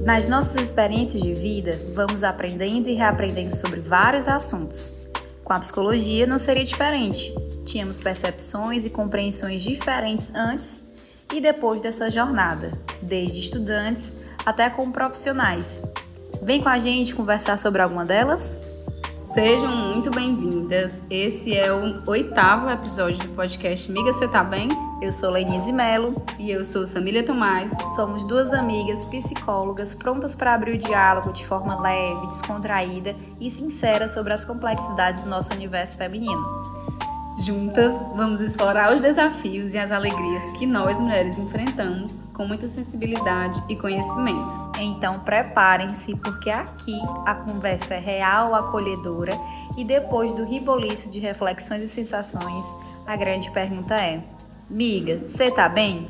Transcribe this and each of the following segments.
Nas nossas experiências de vida, vamos aprendendo e reaprendendo sobre vários assuntos. Com a psicologia não seria diferente. Tínhamos percepções e compreensões diferentes antes e depois dessa jornada, desde estudantes até como profissionais. Vem com a gente conversar sobre alguma delas? Sejam muito bem-vindas. Esse é o 8º episódio do podcast Miga, Cê Tá Bem? Eu sou Lenise Melo. E eu sou Samília Tomás. Somos duas amigas psicólogas prontas para abrir o diálogo de forma leve, descontraída e sincera sobre as complexidades do nosso universo feminino. Juntas, vamos explorar os desafios e as alegrias que nós mulheres enfrentamos com muita sensibilidade e conhecimento. Então preparem-se, porque aqui a conversa é real, acolhedora e depois do riboliço de reflexões e sensações, a grande pergunta é: miga, cê tá bem?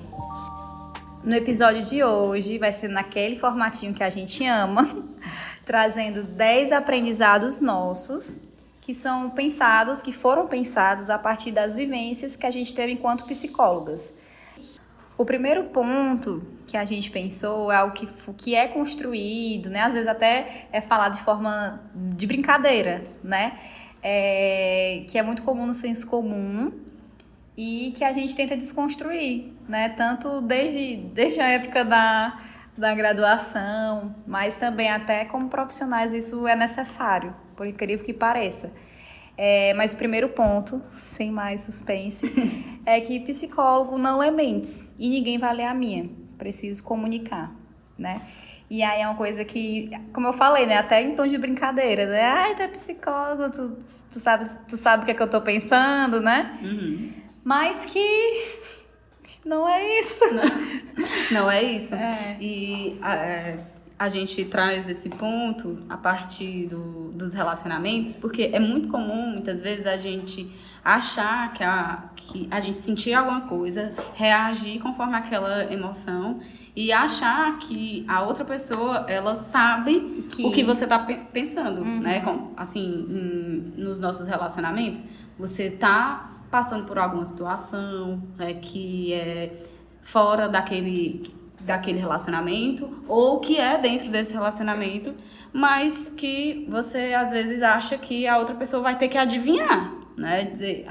No episódio de hoje vai ser naquele formatinho que a gente ama, trazendo 10 aprendizados nossos que foram pensados a partir das vivências que a gente teve enquanto psicólogas. O primeiro ponto que a gente pensou é algo que é construído, né? Às vezes até é falado de forma de brincadeira, né? Que é muito comum no senso comum e que a gente tenta desconstruir, né? Tanto desde a época da graduação, mas também até como profissionais isso é necessário, por incrível que pareça. Mas o primeiro ponto, sem mais suspense, é que psicólogo não lê mentes e ninguém vai ler a minha. Preciso comunicar, né? E aí é uma coisa que, como eu falei, né? Até em tom de brincadeira, né? Ai, tu é psicólogo, tu sabe o que é que eu tô pensando, né? Uhum. Mas que não é isso. Não é isso. E a gente traz esse ponto a partir dos relacionamentos, porque é muito comum, muitas vezes, a gente achar que a gente sentir alguma coisa, reagir conforme aquela emoção e achar que a outra pessoa, ela sabe o que você tá pensando, né? Assim, nos nossos relacionamentos, você tá passando por alguma situação, né, que é fora daquele relacionamento ou que é dentro desse relacionamento, mas que você às vezes acha que a outra pessoa vai ter que adivinhar, né? Dizer,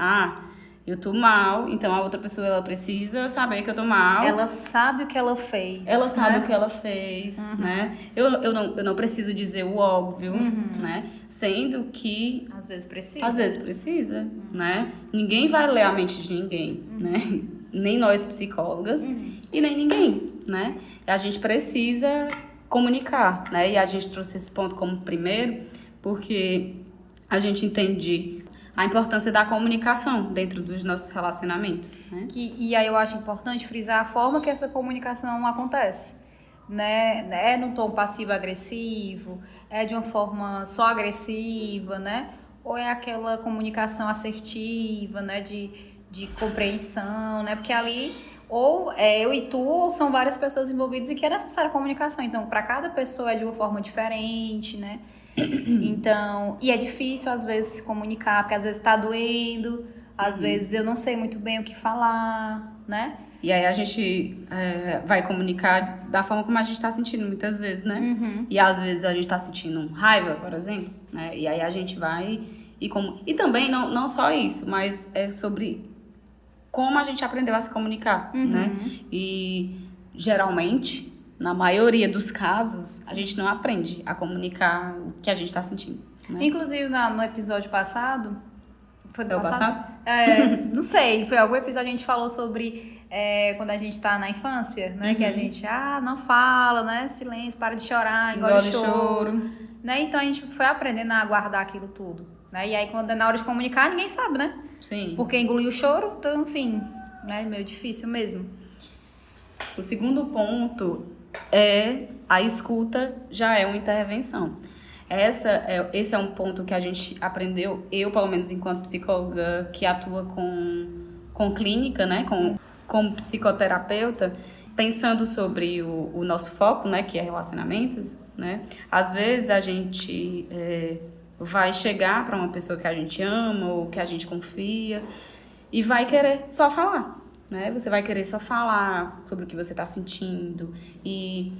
eu tô mal, então a outra pessoa ela precisa saber que eu tô mal. Ela sabe o que ela fez. Ela sabe o que ela fez, né? Eu não preciso dizer o óbvio, né? Sendo que às vezes precisa, né? Ninguém vai ler a mente de ninguém, né? Nem nós psicólogas e nem ninguém, né? A gente precisa comunicar, né? E a gente trouxe esse ponto como primeiro porque a gente entende a importância da comunicação dentro dos nossos relacionamentos, né? E aí eu acho importante frisar a forma que essa comunicação acontece, né? É num tom passivo-agressivo, é de uma forma só agressiva, né? Ou é aquela comunicação assertiva, né? De compreensão, né? Porque ali ou é eu e tu, ou são várias pessoas envolvidas e que é necessária a comunicação. Então, para cada pessoa é de uma forma diferente, né? Então, e é difícil às vezes se comunicar, porque às vezes tá doendo, às vezes eu não sei muito bem o que falar, né? E aí a gente vai comunicar da forma como a gente tá sentindo muitas vezes, né? E às vezes a gente tá sentindo raiva, por exemplo, né? E aí a gente vai e também não só isso, mas é sobre como a gente aprendeu a se comunicar, né? E geralmente, na maioria dos casos, a gente não aprende a comunicar o que a gente tá sentindo, né? Inclusive no episódio passado, foi no passado? Não sei, foi algum episódio que a gente falou sobre quando a gente tá na infância, né? Que a gente, não fala, né? Silêncio, para de chorar, engole choro. Né? Então a gente foi aprendendo a guardar aquilo tudo, né? E aí quando é na hora de comunicar, ninguém sabe, né? Sim. Porque engoliu o choro, então assim, né? Meio difícil mesmo. O segundo ponto é a escuta já é uma intervenção. Esse é um ponto que a gente aprendeu, eu pelo menos enquanto psicóloga que atua com clínica, né, como psicoterapeuta, pensando sobre o nosso foco, né, que é relacionamentos, né, às vezes a gente vai chegar para uma pessoa que a gente ama ou que a gente confia e vai querer só falar, né? Você vai querer só falar sobre o que você está sentindo e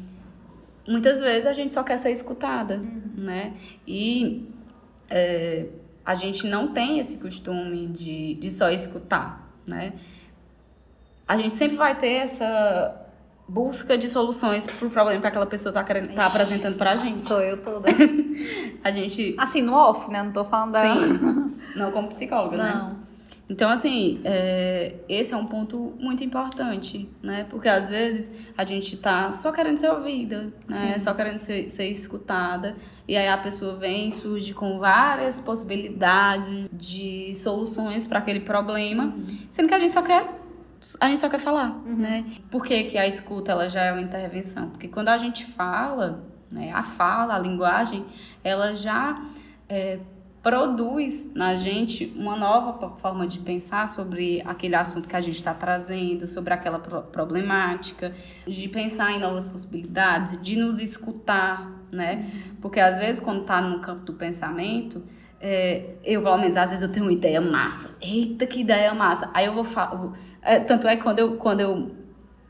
muitas vezes a gente só quer ser escutada, né? E a gente não tem esse costume de só escutar, né? A gente sempre vai ter essa busca de soluções pro problema que aquela pessoa tá apresentando pra gente. Sou eu toda. A gente... Assim, no off, né? Não tô falando da... Sim, não como psicóloga, Não. né? Então, assim, esse é um ponto muito importante, né? Porque, às vezes, a gente tá só querendo ser ouvida, né? Sim. Só querendo ser escutada. E aí a pessoa vem e surge com várias possibilidades de soluções para aquele problema, sendo que a gente só quer falar, né? Por que a escuta, ela já é uma intervenção? Porque quando a gente fala, né? A linguagem, ela já... produz na gente uma nova forma de pensar sobre aquele assunto que a gente está trazendo, sobre aquela problemática, de pensar em novas possibilidades, de nos escutar, né? Porque às vezes quando tá no campo do pensamento, eu, pelo menos, às vezes eu tenho uma ideia massa. Eita, que ideia massa! Aí eu vou falar... tanto é que quando eu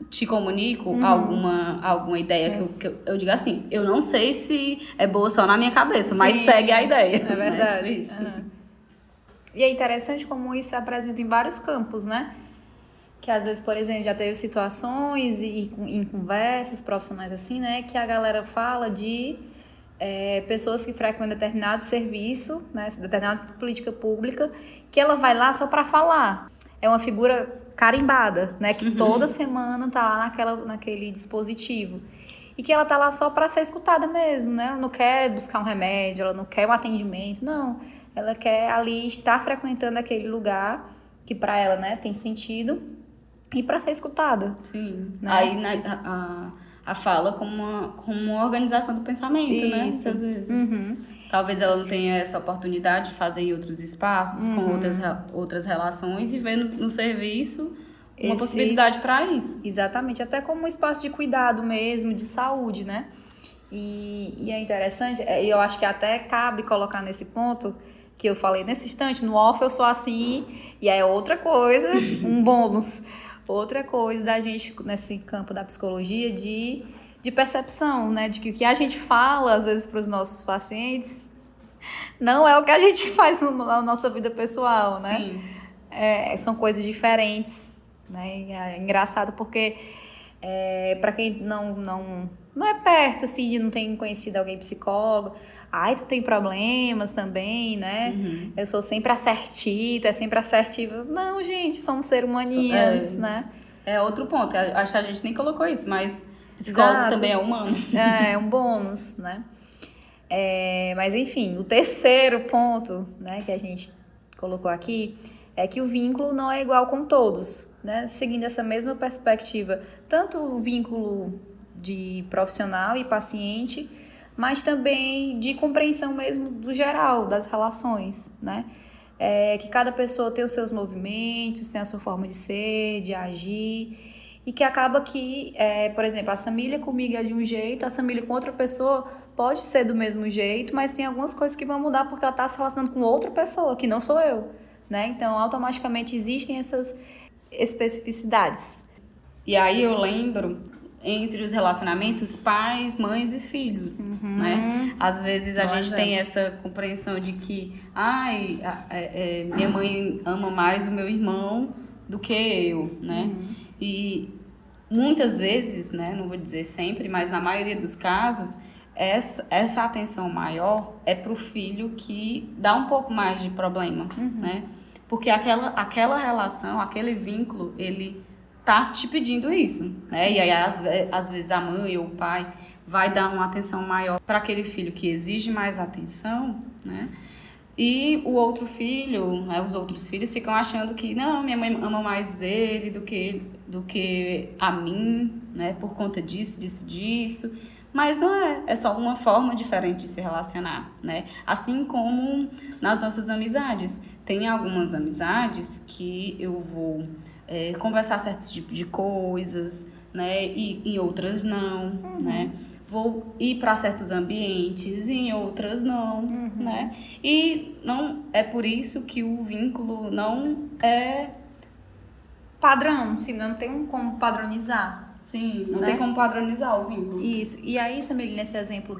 te comunico alguma ideia que eu digo assim, eu não sei se é boa só na minha cabeça, mas segue a ideia. É verdade. Né? Tipo isso. E é interessante como isso se apresenta em vários campos, né? Que às vezes, por exemplo, já teve situações em conversas profissionais assim, né? Que a galera fala de pessoas que frequentam determinado serviço, né? Determinada política pública, que ela vai lá só para falar. É uma figura carimbada, né? Que toda semana tá lá naquele dispositivo. E que ela tá lá só para ser escutada mesmo, né? Ela não quer buscar um remédio, ela não quer um atendimento, não. Ela quer ali estar frequentando aquele lugar que para ela, né, tem sentido e para ser escutada. Sim. Né? Aí a fala como uma organização do pensamento, isso. Né? Às vezes. Talvez ela não tenha essa oportunidade de fazer em outros espaços, com outras relações, e ver no serviço uma possibilidade para isso. Exatamente, até como um espaço de cuidado mesmo, de saúde, né? E é interessante, eu acho que até cabe colocar nesse ponto que eu falei nesse instante, no off eu sou assim, e é outra coisa, um bônus, outra coisa da gente, nesse campo da psicologia, de percepção, né? De que o que a gente fala, às vezes, para os nossos pacientes, não é o que a gente faz na nossa vida pessoal, né? Sim. São coisas diferentes, né? E é engraçado porque, para quem não é perto, assim, não tem conhecido alguém psicólogo, ai, tu tem problemas também, né? Eu sou sempre assertivo, é sempre assertivo. Não, gente, somos seres humaninhos, né? É outro ponto, acho que a gente nem colocou isso, mas psicólogo também é humano. É um bônus, né? Mas, enfim, o terceiro ponto, né, que a gente colocou aqui é que o vínculo não é igual com todos, né? Seguindo essa mesma perspectiva, tanto o vínculo de profissional e paciente, mas também de compreensão mesmo do geral, das relações, né? Que cada pessoa tem os seus movimentos, tem a sua forma de ser, de agir, e que acaba que, por exemplo, a Samília comigo é de um jeito, a Samília com outra pessoa pode ser do mesmo jeito, mas tem algumas coisas que vão mudar porque ela está se relacionando com outra pessoa, que não sou eu, né? Então, automaticamente existem essas especificidades. E aí eu lembro, entre os relacionamentos, pais, mães e filhos, né? Às vezes a gente tem essa compreensão de que, minha mãe ama mais o meu irmão do que eu, né? E muitas vezes, né, não vou dizer sempre, mas na maioria dos casos, essa atenção maior é pro filho que dá um pouco mais de problema, né? Porque aquela relação, aquele vínculo, ele tá te pedindo isso, né? Sim. E aí, às vezes, a mãe ou o pai vai dar uma atenção maior para aquele filho que exige mais atenção, né? E o outro filho, né, os outros filhos ficam achando que, não, minha mãe ama mais ele do que a mim, né? Por conta disso. Mas não é só uma forma diferente de se relacionar, né? Assim como nas nossas amizades. Tem algumas amizades que eu vou conversar certos tipos de coisas, né? E em outras não, né? Vou ir para certos ambientes e em outras não, né? E não é por isso que o vínculo não é padrão, se não tem como padronizar. Sim, não né? tem como padronizar o vínculo. Isso. E aí, Samir, nesse exemplo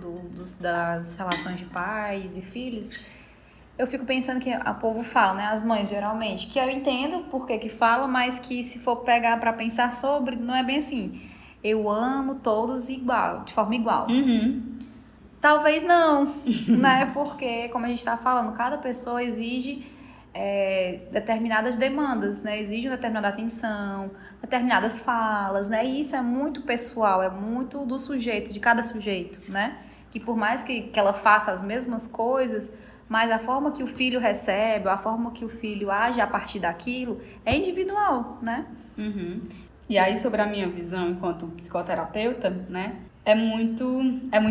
das relações de pais e filhos, eu fico pensando que o povo fala, né? As mães, geralmente, que eu entendo por que fala, mas que se for pegar para pensar sobre, não é bem assim. Eu amo todos igual, de forma igual. Talvez não, né? Porque, como a gente está falando, cada pessoa exige determinadas demandas, né? Exige uma determinada atenção, determinadas falas, né? E isso é muito pessoal, é muito do sujeito, de cada sujeito, né? Que por mais que ela faça as mesmas coisas, mas a forma que o filho recebe, a forma que o filho age a partir daquilo é individual, né? E aí, sobre a minha visão enquanto psicoterapeuta, né, é muito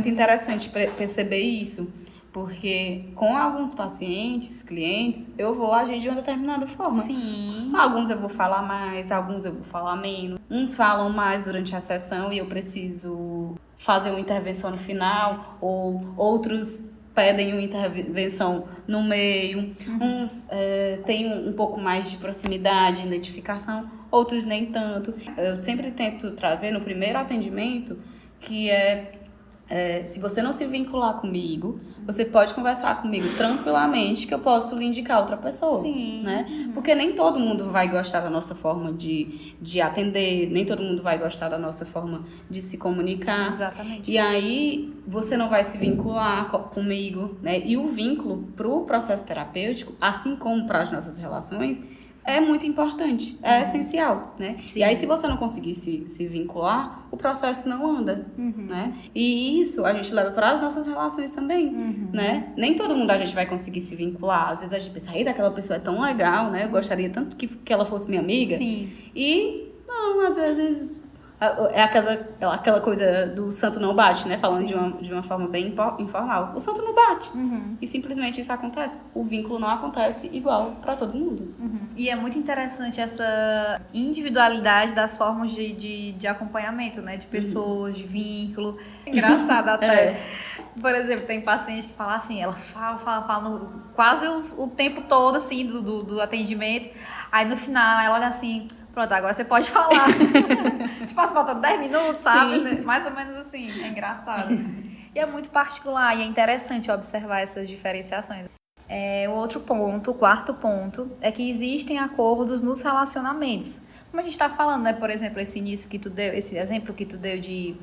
interessante perceber isso, porque com alguns pacientes, clientes, eu vou agir de uma determinada forma. Sim. Alguns eu vou falar mais, alguns eu vou falar menos. Uns falam mais durante a sessão e eu preciso fazer uma intervenção no final, ou outros pedem uma intervenção no meio. Uns têm um pouco mais de proximidade, identificação, outros nem tanto. Eu sempre tento trazer no primeiro atendimento que se você não se vincular comigo, você pode conversar comigo tranquilamente que eu posso lhe indicar outra pessoa. Sim. Né? Porque nem todo mundo vai gostar da nossa forma de atender, nem todo mundo vai gostar da nossa forma de se comunicar. Exatamente. E aí você não vai se vincular comigo, né? E o vínculo para o processo terapêutico, assim como para as nossas relações, é muito importante, é essencial, né? Sim. E aí, se você não conseguir se vincular, o processo não anda, né? E isso a gente leva para as nossas relações também, né? Nem todo mundo a gente vai conseguir se vincular. Às vezes a gente pensa, daquela pessoa é tão legal, né? Eu gostaria tanto que ela fosse minha amiga. Sim. E, não, às vezes é aquela coisa do santo não bate, né? Falando de uma forma bem informal. O santo não bate. E simplesmente isso acontece. O vínculo não acontece igual para todo mundo. E é muito interessante essa individualidade das formas de acompanhamento, né? De pessoas, de vínculo. Engraçado até. Por exemplo, tem paciente que fala assim, ela fala quase o tempo todo, assim, do atendimento. Aí no final, ela olha assim... Pronto, agora você pode falar. Tipo, passa faltando 10 minutos, sabe? Sim. Mais ou menos assim. É engraçado. E é muito particular e é interessante observar essas diferenciações. O outro ponto, o quarto ponto, é que existem acordos nos relacionamentos. Como a gente está falando, né? Por exemplo, esse início que tu deu, esse exemplo que tu deu de...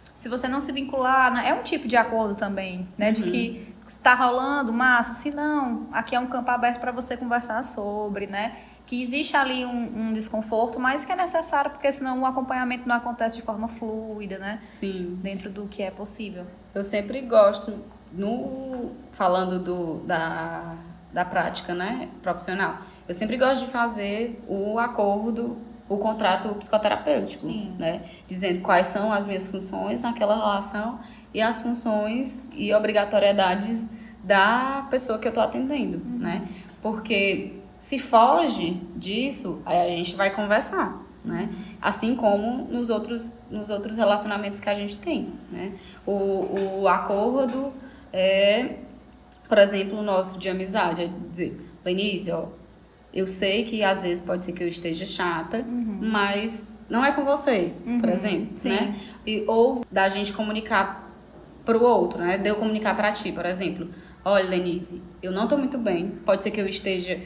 Se você não se vincular, né? É um tipo de acordo também, né? De que está rolando, massa. Se não, aqui é um campo aberto para você conversar sobre, né? Que existe ali um desconforto, mas que é necessário, porque senão o acompanhamento não acontece de forma fluida, né? Sim. Dentro do que é possível. Eu sempre gosto, falando da prática, né, profissional, eu sempre gosto de fazer o acordo, o contrato psicoterapêutico, Sim. né? Dizendo quais são as minhas funções naquela relação e as funções e obrigatoriedades da pessoa que eu estou atendendo, né? Porque... se foge disso, aí a gente vai conversar, né? Assim como nos outros relacionamentos que a gente tem, né? O acordo por exemplo, o nosso de amizade, é dizer, Lenise, eu sei que às vezes pode ser que eu esteja chata, mas não é com você, por exemplo, Sim. né? Ou da gente comunicar pro outro, né? De eu comunicar pra ti, por exemplo, olha, Lenise, eu não tô muito bem, pode ser que eu esteja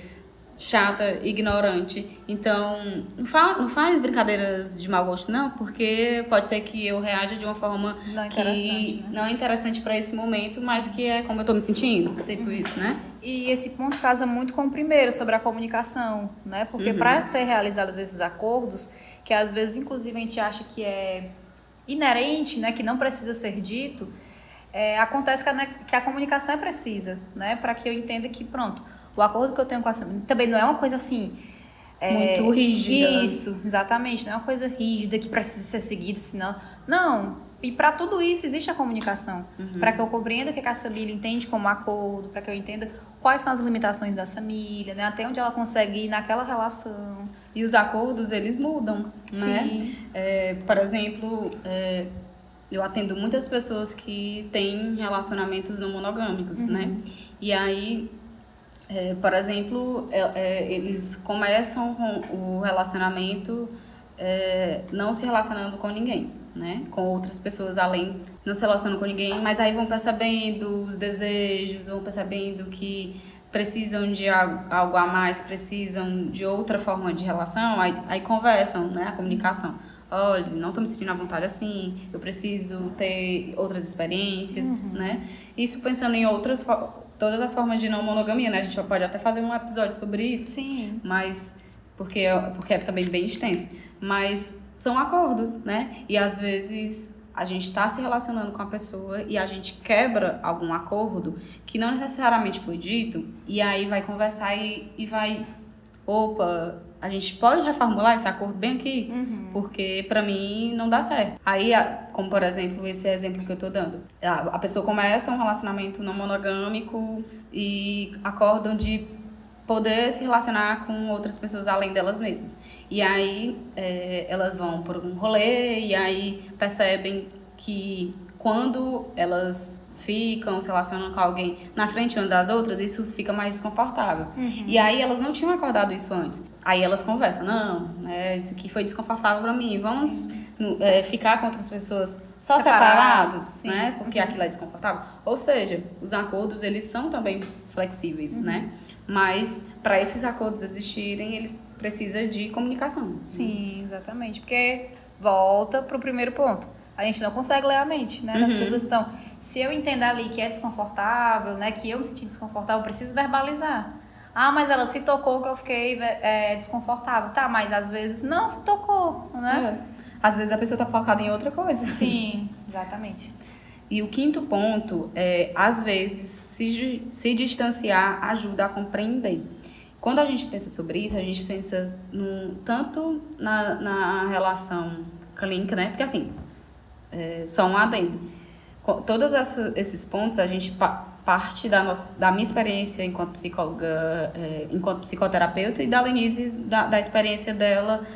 chata, ignorante, então não faz brincadeiras de mau gosto não, porque pode ser que eu reaja de uma forma que não é interessante para esse momento, mas que é como eu tô me sentindo, tipo isso, né? E esse ponto casa muito com o primeiro, sobre a comunicação, né? Porque para ser realizados esses acordos, que às vezes inclusive a gente acha que é inerente, né, que não precisa ser dito, acontece que a comunicação é precisa, né? Para que eu entenda que, pronto, o acordo que eu tenho com a Samir também não é uma coisa assim... muito rígida. Isso, exatamente. Não é uma coisa rígida que precisa ser seguida, senão... Não, e para tudo isso existe a comunicação. Para que eu compreenda o que a Samir entende como acordo, para que eu entenda quais são as limitações da Samir, né? Até onde ela consegue ir naquela relação. E os acordos, eles mudam, né? Sim. Por exemplo... eu atendo muitas pessoas que têm relacionamentos não monogâmicos, né? E aí... por exemplo, eles começam com o relacionamento não se relacionando com ninguém, né? Com outras pessoas além, não se relacionando com ninguém, mas aí vão percebendo os desejos, vão percebendo que precisam de algo a mais, precisam de outra forma de relação, aí conversam, né? A comunicação. Olha, não estou me sentindo à vontade assim, eu preciso ter outras experiências, né? Isso pensando em todas as formas de não monogamia, né? A gente pode até fazer um episódio sobre isso. Sim. Mas, porque é também bem extenso. Mas são acordos, né? E às vezes a gente está se relacionando com a pessoa e a gente quebra algum acordo que não necessariamente foi dito, e aí vai conversar e vai... Opa, a gente pode reformular esse acordo bem aqui? Porque pra mim não dá certo. Aí, como por exemplo, esse exemplo que eu tô dando. A pessoa começa um relacionamento não monogâmico e acordam de poder se relacionar com outras pessoas além delas mesmas. E aí elas vão por um rolê e aí percebem que quando elas ficam, se relacionam com alguém na frente uma das outras, isso fica mais desconfortável. E aí elas não tinham acordado isso antes. Aí elas conversam, não, isso aqui foi desconfortável pra mim, vamos ficar com outras pessoas só separadas, né? Porque aquilo é desconfortável. Ou seja, os acordos, eles são também flexíveis, né? Mas para esses acordos existirem, eles precisam de comunicação. Sim, exatamente. Porque volta pro primeiro ponto. A gente não consegue ler a mente, né? Das pessoas. Então, se eu entender ali que é desconfortável, né? Que eu me senti desconfortável, eu preciso verbalizar. Ah, mas ela se tocou que eu fiquei desconfortável. Tá, mas às vezes não se tocou, né? Às vezes a pessoa tá focada em outra coisa. Sim, exatamente. E o quinto ponto é, às vezes, se distanciar ajuda a compreender. Quando a gente pensa sobre isso, a gente pensa tanto na relação clínica, né? Porque assim, só um adendo. Todos esses pontos, a gente parte da minha experiência enquanto psicóloga, enquanto psicoterapeuta, e da Lenise, da experiência dela,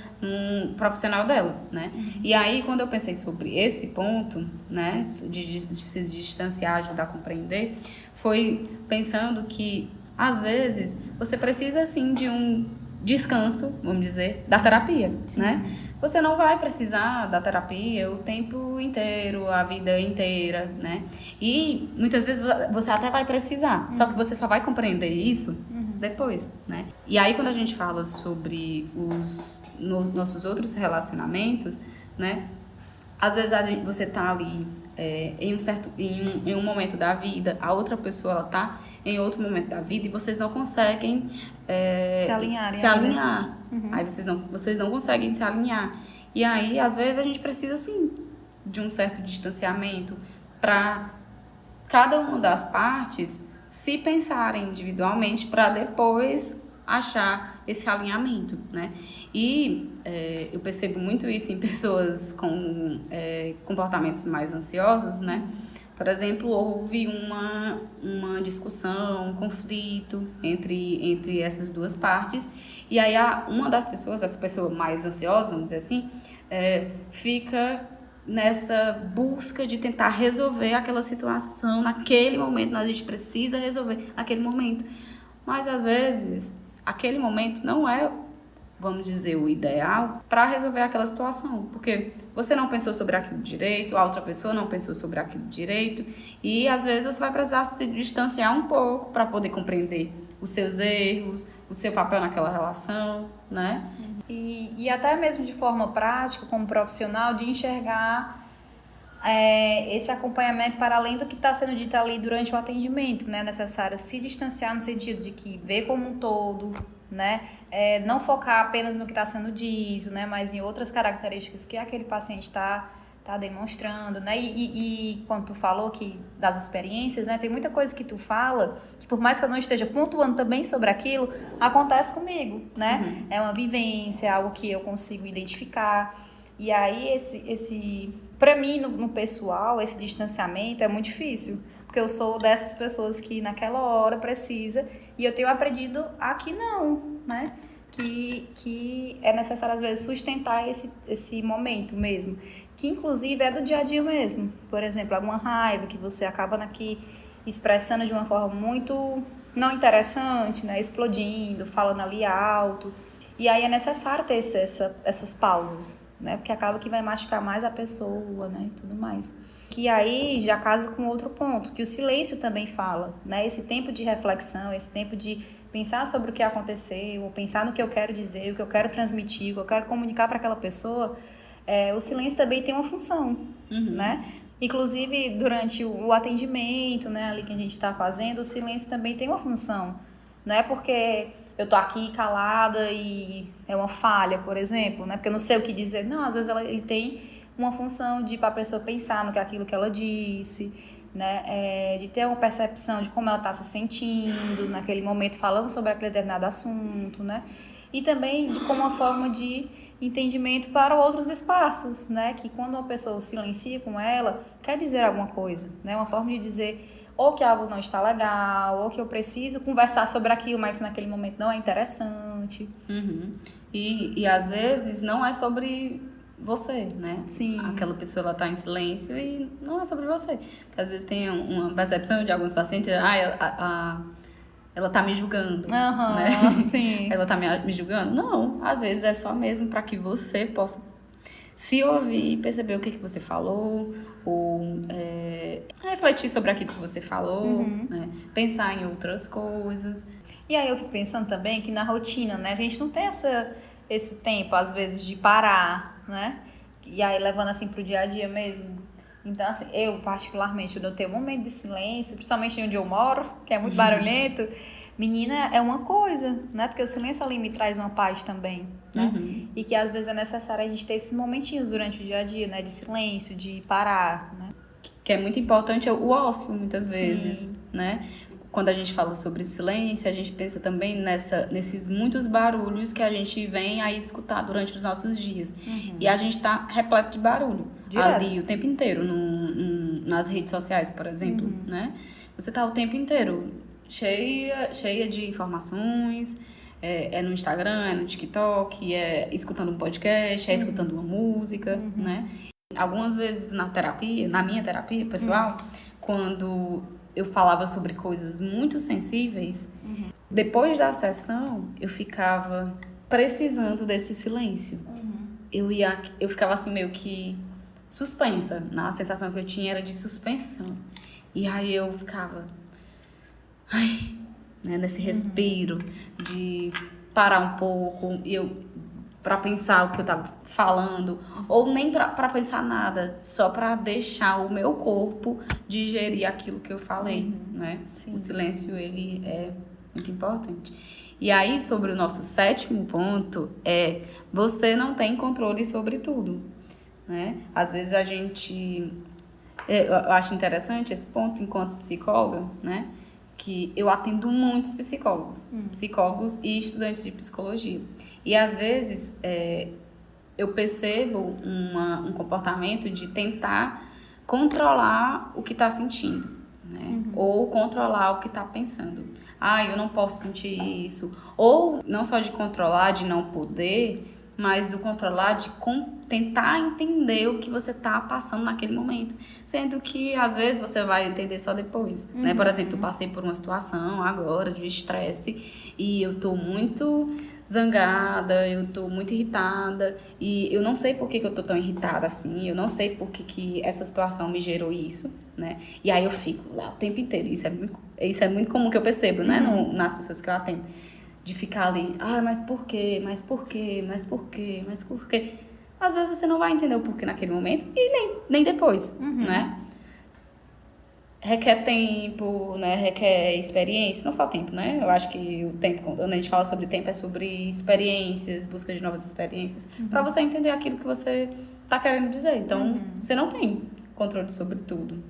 profissional dela, né? E aí, quando eu pensei sobre esse ponto, né, de se distanciar, ajudar a compreender, foi pensando que, às vezes, você precisa, sim, de um descanso, vamos dizer, da terapia, né? Você não vai precisar da terapia o tempo inteiro, a vida inteira, né? E muitas vezes você até vai precisar, só que você só vai compreender isso depois, né? E aí quando a gente fala sobre os nossos outros relacionamentos, né? Às vezes você tá ali em um momento da vida, a outra pessoa ela tá em outro momento da vida e vocês não conseguem se alinhar. Aí vocês não conseguem se alinhar. E aí, às vezes, a gente precisa, sim, de um certo distanciamento para cada uma das partes se pensarem individualmente para depois achar esse alinhamento, né? E eu percebo muito isso em pessoas com comportamentos mais ansiosos, né? Por exemplo, houve uma discussão, um conflito entre essas duas partes, e aí uma das pessoas, essa pessoa mais ansiosa, vamos dizer assim, fica nessa busca de tentar resolver aquela situação naquele momento. A gente precisa resolver naquele momento. Mas, às vezes, aquele momento não é, vamos dizer, o ideal para resolver aquela situação. Porque você não pensou sobre aquilo direito, a outra pessoa não pensou sobre aquilo direito. E, às vezes, você vai precisar se distanciar um pouco para poder compreender os seus erros, o seu papel naquela relação, né? E até mesmo de forma prática, como profissional, de enxergar esse acompanhamento para além do que está sendo dito ali durante o atendimento, né? É necessário se distanciar no sentido de que ver como um todo, né? Não focar apenas no que está sendo dito, né? Mas em outras características que aquele paciente está demonstrando, né? E quando tu falou que das experiências, né? Tem muita coisa que tu fala que por mais que eu não esteja pontuando também sobre aquilo, acontece comigo, né? É uma vivência, é algo que eu consigo identificar. E aí esse para mim no pessoal, esse distanciamento é muito difícil, porque eu sou dessas pessoas que naquela hora precisa, e eu tenho aprendido a que não, né? Que é necessário às vezes sustentar esse momento mesmo, que inclusive é do dia a dia mesmo. Por exemplo, alguma raiva que você acaba aqui expressando de uma forma muito não interessante, né? Explodindo, falando ali alto. E aí é necessário ter essas pausas, né? Porque acaba que vai machucar mais a pessoa, né? E tudo mais. Que aí já casa com outro ponto, que o silêncio também fala, né? Esse tempo de reflexão, esse tempo de pensar sobre o que aconteceu, ou pensar no que eu quero dizer, o que eu quero transmitir, o que eu quero comunicar para aquela pessoa, o silêncio também tem uma função, né? Inclusive, durante o atendimento, né, ali que a gente está fazendo, o silêncio também tem uma função. Não é porque eu tô aqui calada e é uma falha, por exemplo, né? Porque eu não sei o que dizer. Não, às vezes ele tem uma função de para a pessoa pensar no que aquilo que ela disse, né? De ter uma percepção de como ela está se sentindo naquele momento, falando sobre aquele determinado assunto, né? E também como uma forma de entendimento para outros espaços, né? Que quando uma pessoa silencia com ela, quer dizer alguma coisa, né? Uma forma de dizer ou que algo não está legal, ou que eu preciso conversar sobre aquilo, mas naquele momento não é interessante. E às vezes não é sobre você, né? Sim. Aquela pessoa, ela tá em silêncio e não é sobre você. Porque às vezes tem uma percepção de alguns pacientes, ela tá me julgando, né? Sim. Ela tá me julgando? Não, às vezes é só mesmo para que você possa se ouvir, perceber o que você falou, ou refletir sobre aquilo que você falou, né? Pensar em outras coisas. E aí eu fico pensando também que na rotina, né? A gente não tem esse tempo, às vezes, de parar, né? E aí levando assim pro dia a dia mesmo. Então, assim, eu particularmente, eu tenho um momento de silêncio, principalmente onde eu moro, que é muito barulhento. Menina, é uma coisa, né? Porque o silêncio ali me traz uma paz também, né? E que às vezes é necessário a gente ter esses momentinhos durante o dia a dia, né? De silêncio, de parar, né? Que é muito importante o ócio, muitas vezes, né? Quando a gente fala sobre silêncio, a gente pensa também nesses muitos barulhos que a gente vem a escutar durante os nossos dias. E a gente tá repleto de barulho. Direto. Ali o tempo inteiro, nas redes sociais, por exemplo, né? Você tá o tempo inteiro cheia de informações, no Instagram, é no TikTok, escutando um podcast, escutando uma música, né? Algumas vezes na minha terapia pessoal, quando eu falava sobre coisas muito sensíveis, depois da sessão, eu ficava precisando desse silêncio. Eu ficava assim meio que suspensa. A sensação que eu tinha era de suspensão. E aí eu ficava... né, nesse respiro, de parar um pouco, para pensar o que eu tava falando, ou nem para pensar nada, só para deixar o meu corpo digerir aquilo que eu falei, né? Sim. O silêncio, ele é muito importante. E aí, sobre o nosso 7º ponto, você não tem controle sobre tudo, né? Às vezes a gente... Eu acho interessante esse ponto, enquanto psicóloga, né? Que eu atendo muitos psicólogos e estudantes de psicologia. E às vezes eu percebo um comportamento de tentar controlar o que está sentindo, né? Ou controlar o que está pensando. Eu não posso sentir isso. Ou não só de controlar, de não poder, mas do controlar, de tentar entender o que você está passando naquele momento. Sendo que, às vezes, você vai entender só depois, né? Por exemplo, eu passei por uma situação agora de estresse e eu tô muito zangada, eu tô muito irritada e eu não sei por que eu tô tão irritada assim, eu não sei por que essa situação me gerou isso, né? E aí eu fico lá o tempo inteiro. Isso é muito comum que eu percebo, né? Nas pessoas que eu atendo. De ficar ali, mas por quê? Mas por quê? Mas por quê? Mas por quê? Às vezes você não vai entender o porquê naquele momento e nem depois, né? Requer tempo, né? Requer experiência, não só tempo, né? Eu acho que o tempo, quando a gente fala sobre tempo, é sobre experiências, busca de novas experiências, para você entender aquilo que você tá querendo dizer. Então, você não tem controle sobre tudo.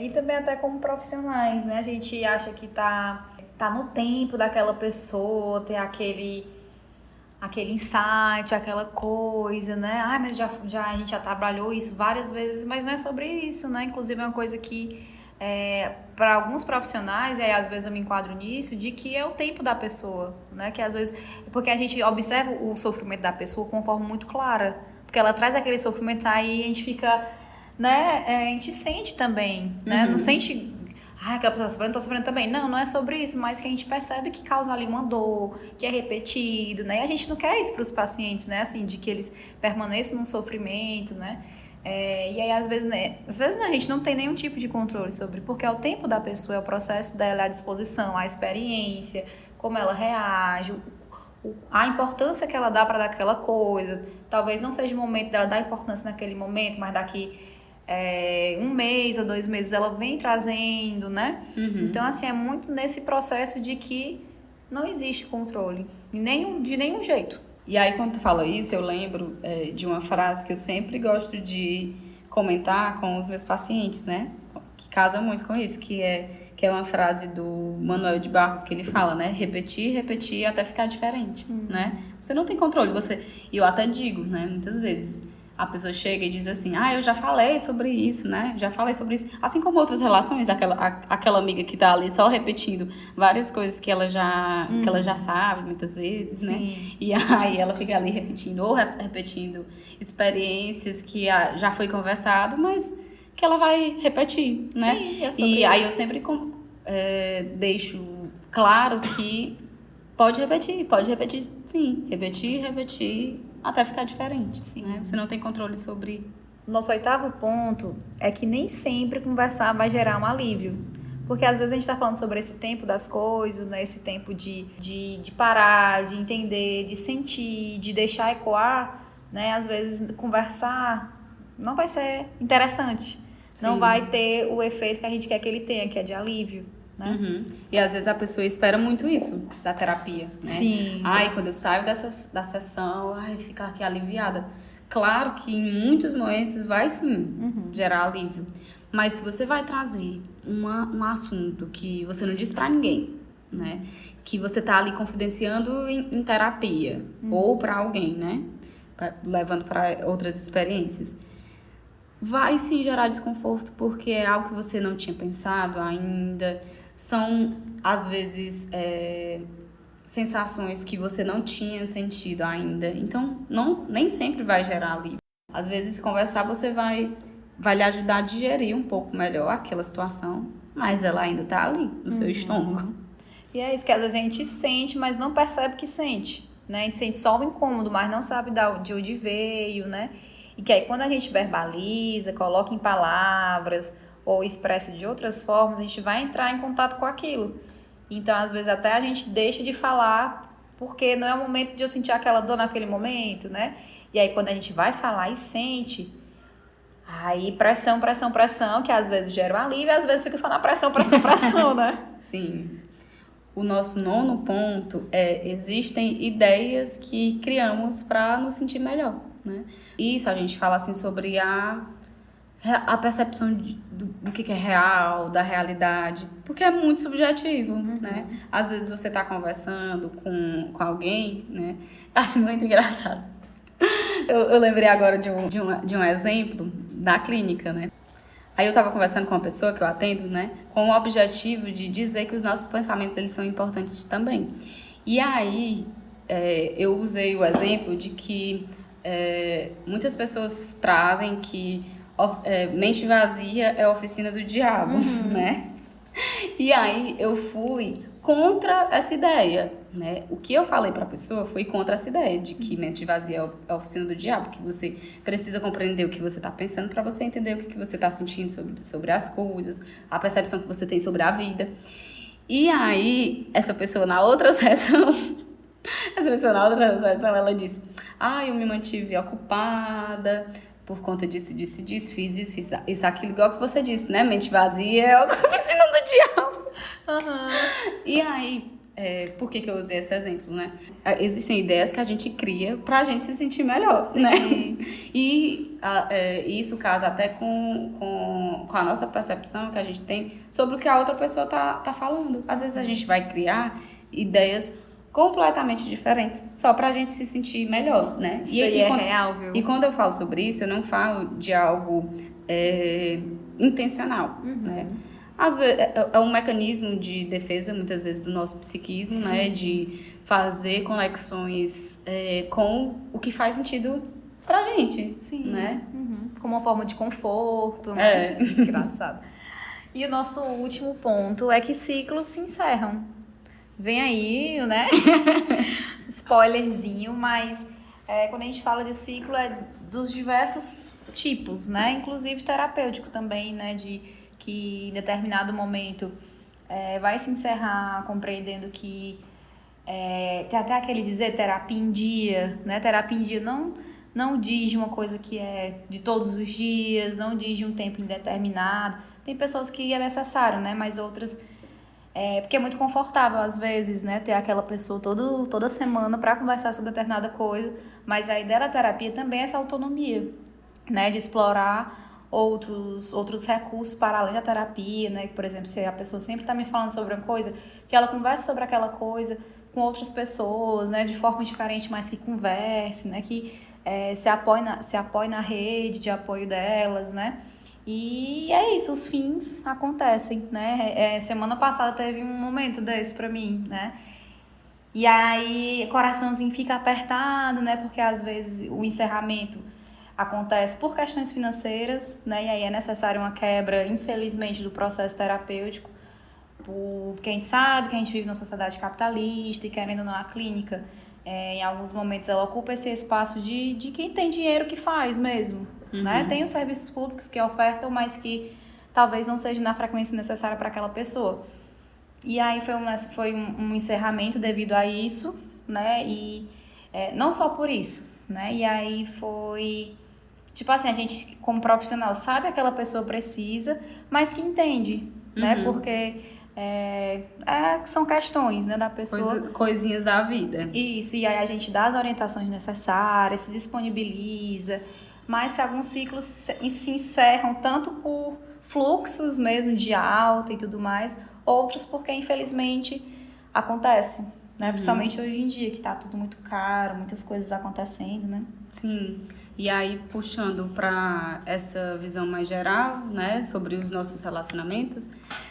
E também até como profissionais, né? A gente acha que tá no tempo daquela pessoa, ter aquele insight, aquela coisa, né? Mas a gente já trabalhou isso várias vezes, mas não é sobre isso, né? Inclusive é uma coisa que, para alguns profissionais, e aí às vezes eu me enquadro nisso, de que é o tempo da pessoa, né? Que às vezes, porque a gente observa o sofrimento da pessoa com uma forma muito clara, porque ela traz aquele sofrimento aí e a gente fica, né? A gente sente também, né? Não sente... aquela pessoa tá sofrendo, tô sofrendo também. Não é sobre isso, mas que a gente percebe que causa ali uma dor, que é repetido, né? E a gente não quer isso para os pacientes, né? Assim, de que eles permaneçam no sofrimento, né? E aí, às vezes, né, a gente não tem nenhum tipo de controle sobre, porque é o tempo da pessoa, é o processo dela, a disposição, a experiência, como ela reage, a importância que ela dá para daquela coisa. Talvez não seja o momento dela dar importância naquele momento, mas daqui 1 mês ou 2 meses ela vem trazendo, né? Então, assim, é muito nesse processo de que não existe controle, de nenhum jeito. E aí, quando tu fala isso, eu lembro de uma frase que eu sempre gosto de comentar com os meus pacientes, né? Que casa muito com isso, que é uma frase do Manuel de Barros, que ele fala, né? Repetir, repetir até ficar diferente, né? Você não tem controle, E eu até digo, né? Muitas vezes a pessoa chega e diz assim, eu já falei sobre isso, né? Já falei sobre isso. Assim como outras relações, aquela amiga que tá ali só repetindo várias coisas que ela já sabe muitas vezes, né? E aí ela fica ali repetindo, ou repetindo experiências que já foi conversado, mas que ela vai repetir, né? Sim, é sobre e isso. Aí eu sempre deixo claro que pode repetir sim, repetir até ficar diferente, Sim. Né? Você não tem controle sobre... Nosso 8º ponto é que nem sempre conversar vai gerar um alívio. Porque às vezes a gente está falando sobre esse tempo das coisas, né? Esse tempo de parar, de entender, de sentir, de deixar ecoar, né? Às vezes conversar não vai ser interessante. Sim. Não vai ter o efeito que a gente quer que ele tenha, que é de alívio. Né? E às vezes a pessoa espera muito isso da terapia, né? Sim. Quando eu saio da sessão, ficar aqui aliviada. Claro que em muitos momentos vai sim gerar alívio. Mas se você vai trazer um assunto que você não diz pra ninguém, né? Que você tá ali confidenciando em terapia ou pra alguém, né? Levando pra outras experiências. Vai sim gerar desconforto porque é algo que você não tinha pensado ainda. São, às vezes, sensações que você não tinha sentido ainda. Então, nem sempre vai gerar alívio. Às vezes, conversar, você vai lhe ajudar a digerir um pouco melhor aquela situação, mas ela ainda tá ali, no seu estômago. E é isso que às vezes a gente sente, mas não percebe que sente, né? A gente sente só o incômodo, mas não sabe de onde veio, né? E que aí quando a gente verbaliza, coloca em palavras ou expressa de outras formas, a gente vai entrar em contato com aquilo. Então, às vezes, até a gente deixa de falar, porque não é o momento de eu sentir aquela dor naquele momento, né? E aí, quando a gente vai falar e sente, aí pressão, que às vezes gera um alívio, e às vezes fica só na pressão, né? Sim. O nosso 9º ponto existem ideias que criamos para nos sentir melhor, né? Isso a gente fala assim sobre a percepção do que é real, da realidade, porque é muito subjetivo, né? Às vezes você está conversando com alguém, né? Acho muito engraçado. Eu lembrei agora de um exemplo da clínica, né? Aí eu estava conversando com uma pessoa que eu atendo, né? Com o objetivo de dizer que os nossos pensamentos, eles são importantes também. E aí, eu usei o exemplo de que muitas pessoas trazem que mente vazia é a oficina do diabo, né? E aí eu fui contra essa ideia, né? O que eu falei para a pessoa foi contra essa ideia de que mente vazia é a oficina do diabo, que você precisa compreender o que você está pensando para você entender o que você está sentindo sobre as coisas, a percepção que você tem sobre a vida. E aí, essa pessoa na outra sessão, ela disse, eu me mantive ocupada por conta disso, fiz isso, aquilo, igual que você disse, né? Mente vazia é a oficina do diabo. E aí, por que eu usei esse exemplo, né? Existem ideias que a gente cria pra gente se sentir melhor, sim, né? E isso casa até com a nossa percepção que a gente tem sobre o que a outra pessoa tá falando. Às vezes a gente vai criar ideias completamente diferentes, só pra gente se sentir melhor, né? Isso aí é real, viu? E quando eu falo sobre isso, eu não falo de algo intencional, né? Às vezes, é um mecanismo de defesa, muitas vezes, do nosso psiquismo, sim, né? De fazer conexões com o que faz sentido pra gente, sim, né? Como uma forma de conforto, né? Engraçado. E o nosso último ponto é que ciclos se encerram. Vem aí, né? Spoilerzinho, mas quando a gente fala de ciclo é dos diversos tipos, né? Inclusive terapêutico também, né? De que em determinado momento vai se encerrar compreendendo que tem até aquele dizer terapia em dia, né? Terapia em dia não diz de uma coisa que é de todos os dias, não diz de um tempo indeterminado. Tem pessoas que é necessário, né? Mas outras porque é muito confortável às vezes, né? Ter aquela pessoa toda semana para conversar sobre determinada coisa. Mas a ideia da terapia também é essa autonomia, né? De explorar outros recursos para além da terapia, né? Por exemplo, se a pessoa sempre está me falando sobre uma coisa, que ela converse sobre aquela coisa com outras pessoas, né? De forma diferente, mas que converse, né? Que se apoie na rede de apoio delas, né? E é isso, os fins acontecem, né? Semana passada teve um momento desse pra mim, né? E aí, o coraçãozinho fica apertado, né? Porque às vezes o encerramento acontece por questões financeiras, né? E aí é necessário uma quebra, infelizmente, do processo terapêutico, porque a gente sabe que a gente vive numa sociedade capitalista e querendo ou não a clínica, em alguns momentos ela ocupa esse espaço de quem tem dinheiro que faz mesmo, né? Tem os serviços públicos que ofertam, mas que talvez não seja na frequência necessária para aquela pessoa. E aí foi um encerramento devido a isso, né? E não só por isso, né? E aí foi tipo assim, a gente como profissional sabe que aquela pessoa precisa, mas que entende, né? Porque são questões, né, da pessoa. Coisinhas da vida. Isso, e aí a gente dá as orientações necessárias, se disponibiliza, mas se alguns ciclos se encerram tanto por fluxos mesmo de alta e tudo mais, outros porque infelizmente acontece, né? Principalmente hoje em dia, que tá tudo muito caro, muitas coisas acontecendo, né? Sim. E aí, puxando para essa visão mais geral, né, sobre os nossos relacionamentos,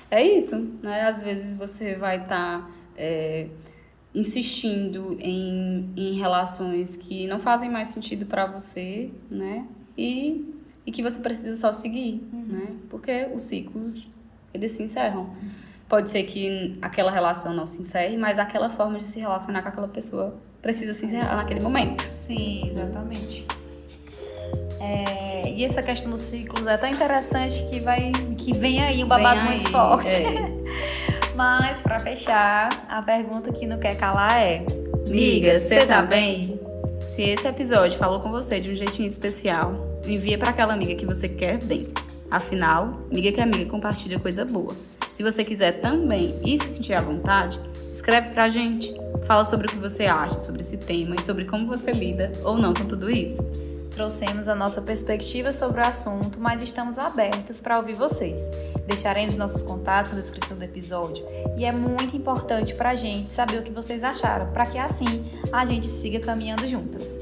é isso, né? Às vezes você vai estar insistindo em relações que não fazem mais sentido para você, né? E que você precisa só seguir, né? Porque os ciclos, eles se encerram. Pode ser que aquela relação não se encerre, mas aquela forma de se relacionar com aquela pessoa precisa se encerrar naquele momento. Sim, exatamente. E essa questão dos ciclos é tão interessante que vem aí um babado muito forte. Mas, pra fechar, a pergunta que não quer calar é: Miga, você tá bem? Se esse episódio falou com você de um jeitinho especial, envia pra aquela amiga que você quer bem. Afinal, amiga que é amiga compartilha coisa boa. Se você quiser também e se sentir à vontade, escreve pra gente. Fala sobre o que você acha sobre esse tema e sobre como você lida ou não com tudo isso. Trouxemos a nossa perspectiva sobre o assunto, mas estamos abertas para ouvir vocês. Deixaremos nossos contatos na descrição do episódio e é muito importante para a gente saber o que vocês acharam, para que assim a gente siga caminhando juntas.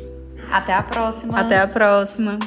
Até a próxima! Até a próxima!